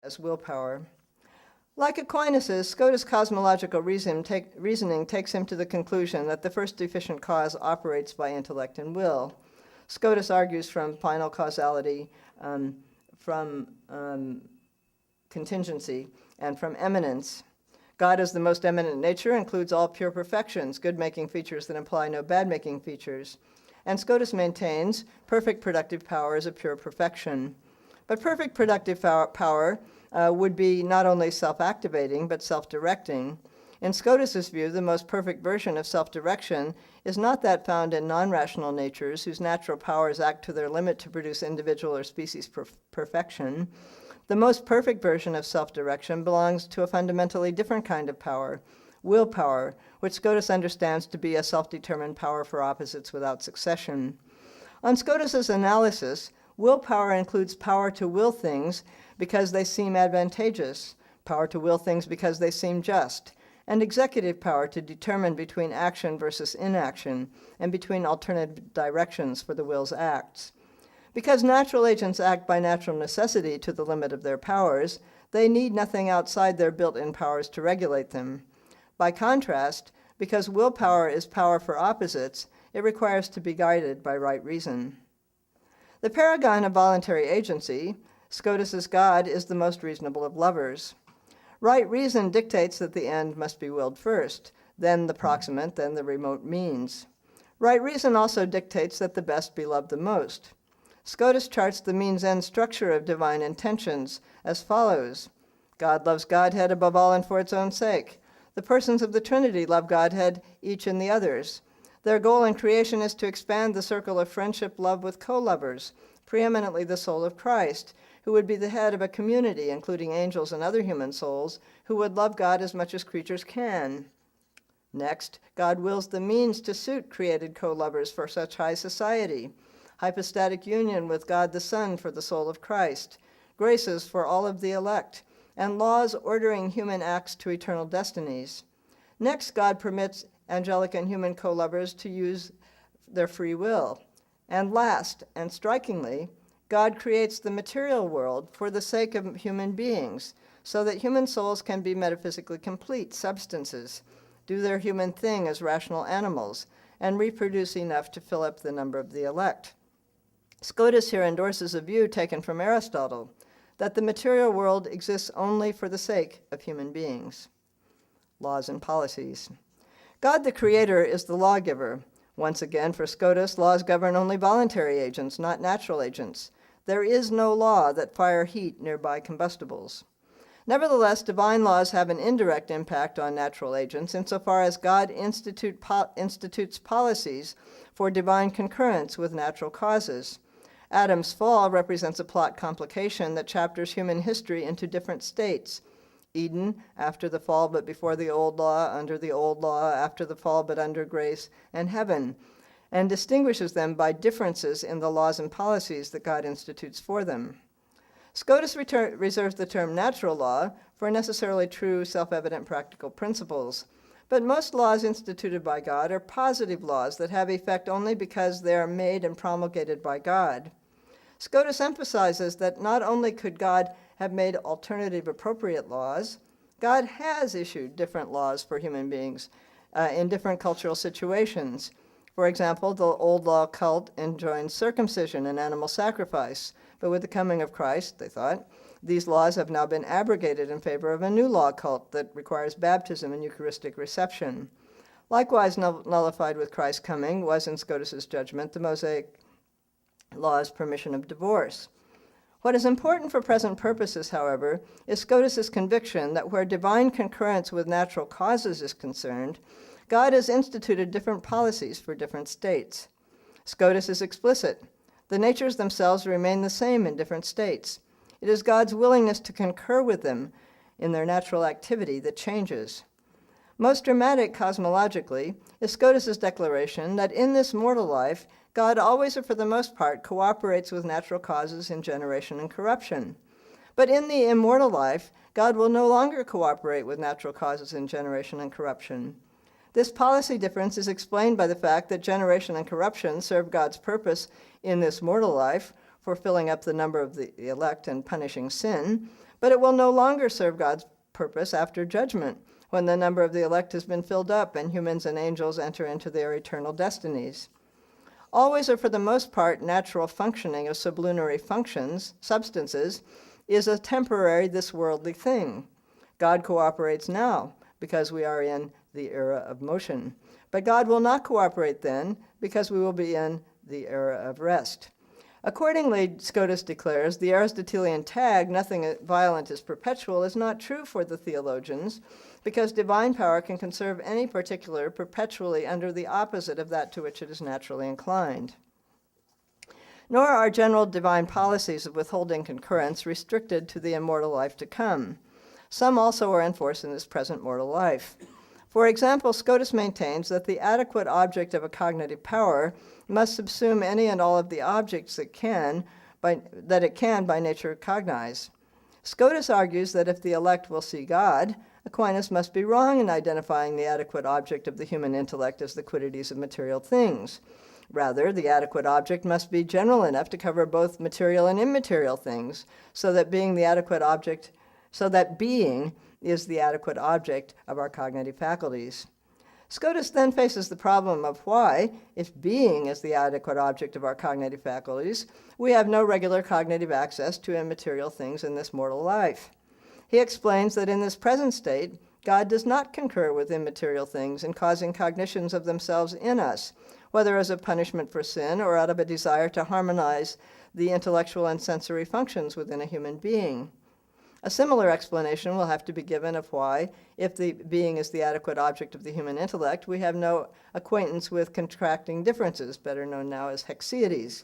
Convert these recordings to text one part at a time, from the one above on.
as willpower. Like Aquinas' Scotus' cosmological reasoning takes him to the conclusion that the first efficient cause operates by intellect and will. Scotus argues from final causality, from contingency, and from eminence. God as the most eminent nature includes all pure perfections, good-making features that imply no bad-making features. And Scotus maintains perfect productive power is a pure perfection. But perfect productive power would be not only self-activating, but self-directing. In Scotus' view, the most perfect version of self-direction is not that found in non-rational natures whose natural powers act to their limit to produce individual or species perfection. The most perfect version of self-direction belongs to a fundamentally different kind of power, willpower, which Scotus understands to be a self-determined power for opposites without succession. On Scotus' analysis, willpower includes power to will things because they seem advantageous, power to will things because they seem just, and executive power to determine between action versus inaction and between alternative directions for the will's acts. Because natural agents act by natural necessity to the limit of their powers, they need nothing outside their built-in powers to regulate them. By contrast, because willpower is power for opposites, it requires to be guided by right reason. The paragon of voluntary agency, Scotus' God is the most reasonable of lovers. Right reason dictates that the end must be willed first, then the proximate, then the remote means. Right reason also dictates that the best be loved the most. Scotus charts the means-end structure of divine intentions as follows. God loves Godhead above all and for its own sake. The persons of the Trinity love Godhead, each in the others. Their goal in creation is to expand the circle of friendship love with co-lovers, preeminently the soul of Christ, who would be the head of a community, including angels and other human souls, who would love God as much as creatures can. Next, God wills the means to suit created co-lovers for such high society. Hypostatic union with God the Son for the soul of Christ, graces for all of the elect, and laws ordering human acts to eternal destinies. Next, God permits angelic and human co-lovers to use their free will. And last, and strikingly, God creates the material world for the sake of human beings, so that human souls can be metaphysically complete substances, do their human thing as rational animals, and reproduce enough to fill up the number of the elect. Scotus here endorses a view taken from Aristotle, that the material world exists only for the sake of human beings. Laws and policies. God the Creator is the lawgiver. Once again, for Scotus, laws govern only voluntary agents, not natural agents. There is no law that fire heat nearby combustibles. Nevertheless, divine laws have an indirect impact on natural agents insofar as God institutes policies for divine concurrence with natural causes. Adam's fall represents a plot complication that chapters human history into different states. Eden, after the fall but before the old law, under the old law, after the fall but under grace, and heaven, and distinguishes them by differences in the laws and policies that God institutes for them. Scotus reserves the term natural law for necessarily true, self-evident practical principles. But most laws instituted by God are positive laws that have effect only because they are made and promulgated by God. Scotus emphasizes that not only could God have made alternative appropriate laws, God has issued different laws for human beings in different cultural situations. For example, the old law cult enjoined circumcision and animal sacrifice, but with the coming of Christ, they thought, these laws have now been abrogated in favor of a new law cult that requires baptism and Eucharistic reception. Likewise nullified with Christ's coming was, in Scotus' judgment, the Mosaic law's permission of divorce. What is important for present purposes, however, is Scotus' conviction that where divine concurrence with natural causes is concerned, God has instituted different policies for different states. Scotus is explicit. The natures themselves remain the same in different states. It is God's willingness to concur with them in their natural activity that changes. Most dramatic cosmologically is Scotus' declaration that in this mortal life, God always, or for the most part, cooperates with natural causes in generation and corruption. But in the immortal life, God will no longer cooperate with natural causes in generation and corruption. This policy difference is explained by the fact that generation and corruption serve God's purpose in this mortal life for filling up the number of the elect and punishing sin, But it will no longer serve God's purpose after judgment, when the number of the elect has been filled up and humans and angels enter into their eternal destinies. Always, or for the most part, natural functioning of sublunary substances, is a temporary, this worldly thing. God cooperates now, because we are in the era of motion. But God will not cooperate then, because we will be in the era of rest. Accordingly, Scotus declares, the Aristotelian tag, nothing violent is perpetual, is not true for the theologians, because divine power can conserve any particular perpetually under the opposite of that to which it is naturally inclined. Nor are general divine policies of withholding concurrence restricted to the immortal life to come. Some also are enforced in this present mortal life. For example, Scotus maintains that the adequate object of a cognitive power must subsume any and all of the objects that it can by nature cognize. Scotus argues that if the elect will see God, Aquinas must be wrong in identifying the adequate object of the human intellect as the quiddities of material things. Rather, the adequate object must be general enough to cover both material and immaterial things, so that being is the adequate object of our cognitive faculties. Scotus then faces the problem of why, if being is the adequate object of our cognitive faculties, we have no regular cognitive access to immaterial things in this mortal life. He explains that in this present state, God does not concur with immaterial things in causing cognitions of themselves in us, whether as a punishment for sin or out of a desire to harmonize the intellectual and sensory functions within a human being. A similar explanation will have to be given of why, if the being is the adequate object of the human intellect, we have no acquaintance with contracting differences, better known now as hexieties.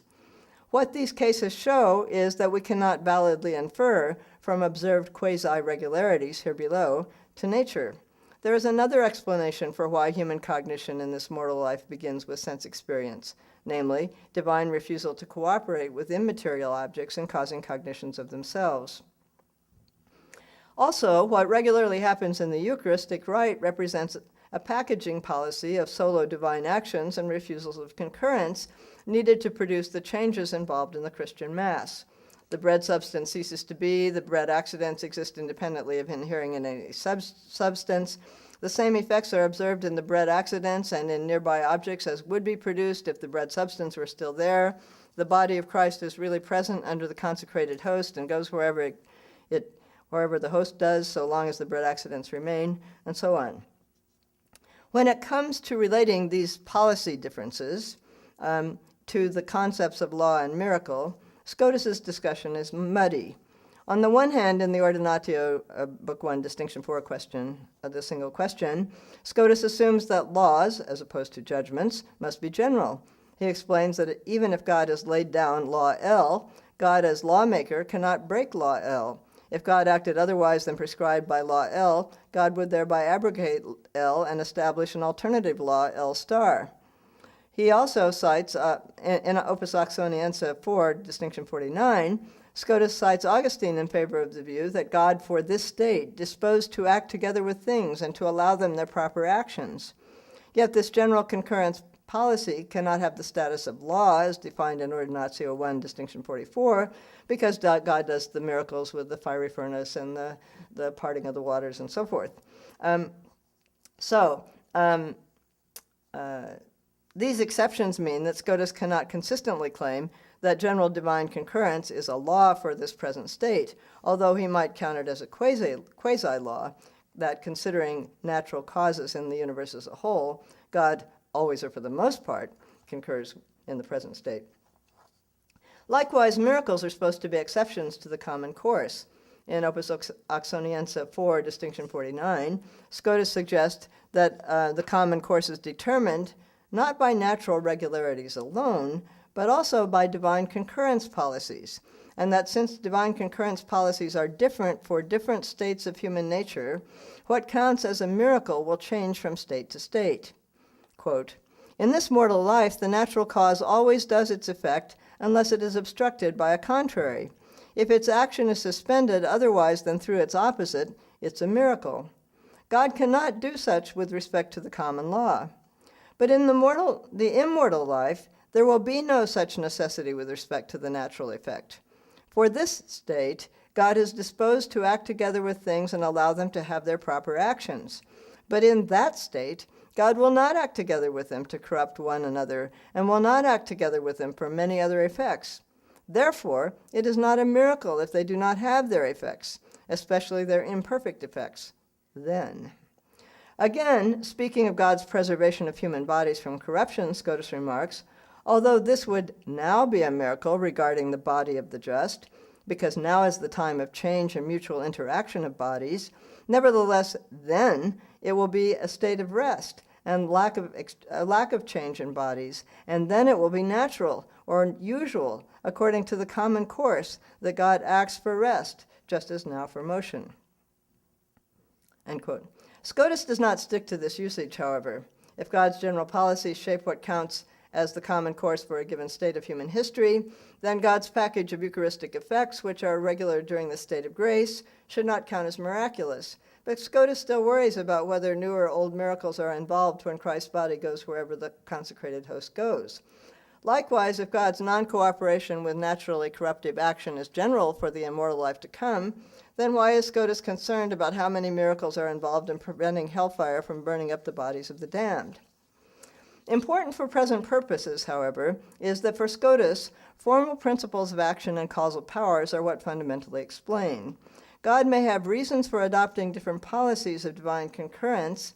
What these cases show is that we cannot validly infer from observed quasi-regularities here below to nature. There is another explanation for why human cognition in this mortal life begins with sense experience, namely, divine refusal to cooperate with immaterial objects in causing cognitions of themselves. Also, what regularly happens in the Eucharistic rite represents a packaging policy of solo divine actions and refusals of concurrence needed to produce the changes involved in the Christian Mass. The bread substance ceases to be, the bread accidents exist independently of inhering in any substance. The same effects are observed in the bread accidents and in nearby objects as would be produced if the bread substance were still there. The body of Christ is really present under the consecrated host and goes wherever the host does, so long as the bread accidents remain, and so on. When it comes to relating these policy differences to the concepts of law and miracle, Scotus's discussion is muddy. On the one hand, in the Ordinatio, Book 1, Distinction 4 question, the single question, Scotus assumes that laws, as opposed to judgments, must be general. He explains that even if God has laid down law L, God as lawmaker cannot break law L. If God acted otherwise than prescribed by law L, God would thereby abrogate L and establish an alternative law L star. He also cites, in Opus Oxoniense 4, Distinction 49, Scotus cites Augustine in favor of the view that God for this state disposed to act together with things and to allow them their proper actions. Yet this general concurrence policy cannot have the status of law as defined in Ordinatio 1, Distinction 44, because God does the miracles with the fiery furnace and the parting of the waters and so forth. These exceptions mean that Scotus cannot consistently claim that general divine concurrence is a law for this present state, although he might count it as a quasi-law, that considering natural causes in the universe as a whole, God always or for the most part concurs in the present state. Likewise, miracles are supposed to be exceptions to the common course. In Opus Oxoniense 4, Distinction 49, Scotus suggests that the common course is determined not by natural regularities alone, but also by divine concurrence policies, and that since divine concurrence policies are different for different states of human nature, what counts as a miracle will change from state to state. Quote, "In this mortal life, the natural cause always does its effect unless it is obstructed by a contrary. If its action is suspended otherwise than through its opposite, it's a miracle. God cannot do such with respect to the common law. But in the immortal life, there will be no such necessity with respect to the natural effect. For this state, God is disposed to act together with things and allow them to have their proper actions. But in that state, God will not act together with them to corrupt one another, and will not act together with them for many other effects. Therefore, it is not a miracle if they do not have their effects, especially their imperfect effects. Then, again, speaking of God's preservation of human bodies from corruption, Scotus remarks, although this would now be a miracle regarding the body of the just, because now is the time of change and mutual interaction of bodies, nevertheless, then it will be a state of rest and a lack of change in bodies, and then it will be natural or usual, according to the common course, that God acts for rest, just as now for motion. End quote. Scotus does not stick to this usage, however. If God's general policies shape what counts as the common course for a given state of human history, then God's package of Eucharistic effects, which are regular during the state of grace, should not count as miraculous. But Scotus still worries about whether new or old miracles are involved when Christ's body goes wherever the consecrated host goes. Likewise, if God's non-cooperation with naturally corruptive action is general for the immortal life to come, then why is Scotus concerned about how many miracles are involved in preventing hellfire from burning up the bodies of the damned? Important for present purposes, however, is that for Scotus, formal principles of action and causal powers are what fundamentally explain. God may have reasons for adopting different policies of divine concurrence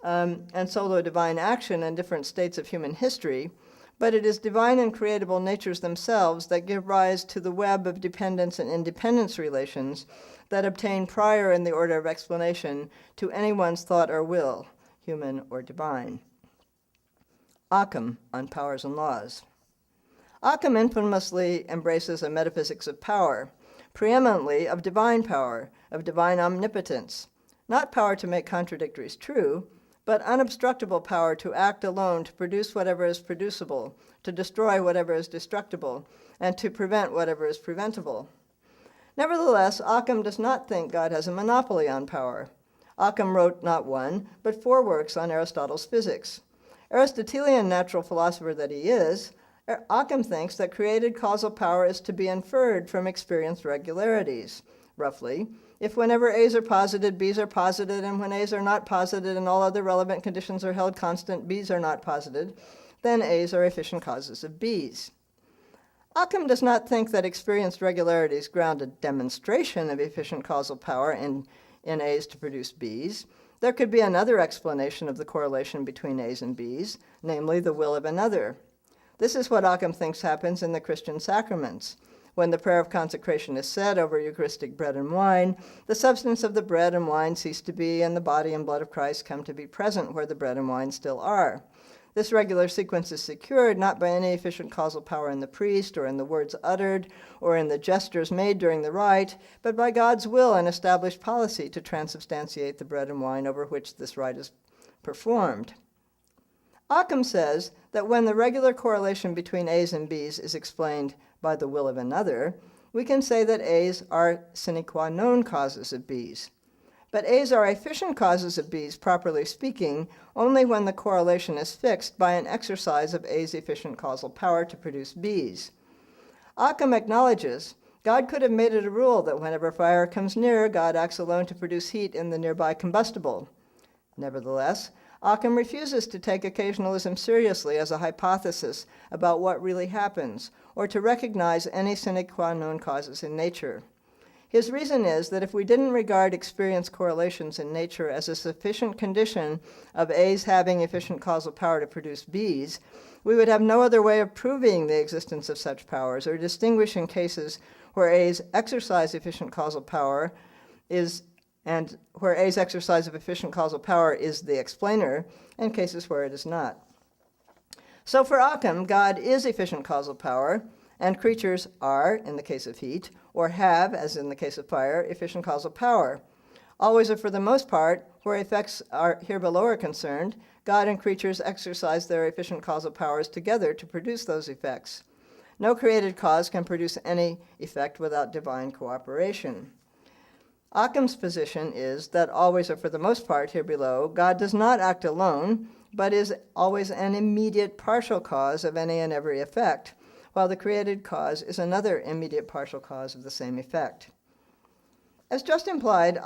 and solo divine action in different states of human history, but it is divine and creatable natures themselves that give rise to the web of dependence and independence relations that obtain prior in the order of explanation to anyone's thought or will, human or divine. Ockham on powers and laws. Ockham infamously embraces a metaphysics of power, preeminently of divine power, of divine omnipotence, not power to make contradictories true, but unobstructible power to act alone, to produce whatever is producible, to destroy whatever is destructible, and to prevent whatever is preventable. Nevertheless, Ockham does not think God has a monopoly on power. Ockham wrote not one, but 4 works on Aristotle's physics. Aristotelian natural philosopher that he is, Ockham thinks that created causal power is to be inferred from experienced regularities. Roughly, if whenever A's are posited, B's are posited, and when A's are not posited and all other relevant conditions are held constant, B's are not posited, then A's are efficient causes of B's. Ockham does not think that experienced regularities ground a demonstration of efficient causal power in A's to produce B's. There could be another explanation of the correlation between A's and B's, namely the will of another. This is what Ockham thinks happens in the Christian sacraments. When the prayer of consecration is said over Eucharistic bread and wine, the substance of the bread and wine cease to be, and the body and blood of Christ come to be present where the bread and wine still are. This regular sequence is secured not by any efficient causal power in the priest, or in the words uttered, or in the gestures made during the rite, but by God's will and established policy to transubstantiate the bread and wine over which this rite is performed. Ockham says that when the regular correlation between A's and B's is explained by the will of another, we can say that A's are sine qua non causes of B's. But A's are efficient causes of B's, properly speaking, only when the correlation is fixed by an exercise of A's efficient causal power to produce B's. Ockham acknowledges God could have made it a rule that whenever fire comes near, God acts alone to produce heat in the nearby combustible. Nevertheless, Ockham refuses to take occasionalism seriously as a hypothesis about what really happens, or to recognize any sine qua non causes in nature. His reason is that if we didn't regard experience correlations in nature as a sufficient condition of A's having efficient causal power to produce B's, we would have no other way of proving the existence of such powers or distinguishing cases where A's exercise efficient causal power is and where A's exercise of efficient causal power is the explainer, and cases where it is not. So for Ockham, God is efficient causal power, and creatures are, in the case of heat, or have, as in the case of fire, efficient causal power. Always or for the most part, where effects are here below are concerned, God and creatures exercise their efficient causal powers together to produce those effects. No created cause can produce any effect without divine cooperation. Ockham's position is that always or for the most part here below, God does not act alone, but is always an immediate partial cause of any and every effect, while the created cause is another immediate partial cause of the same effect. As just implied,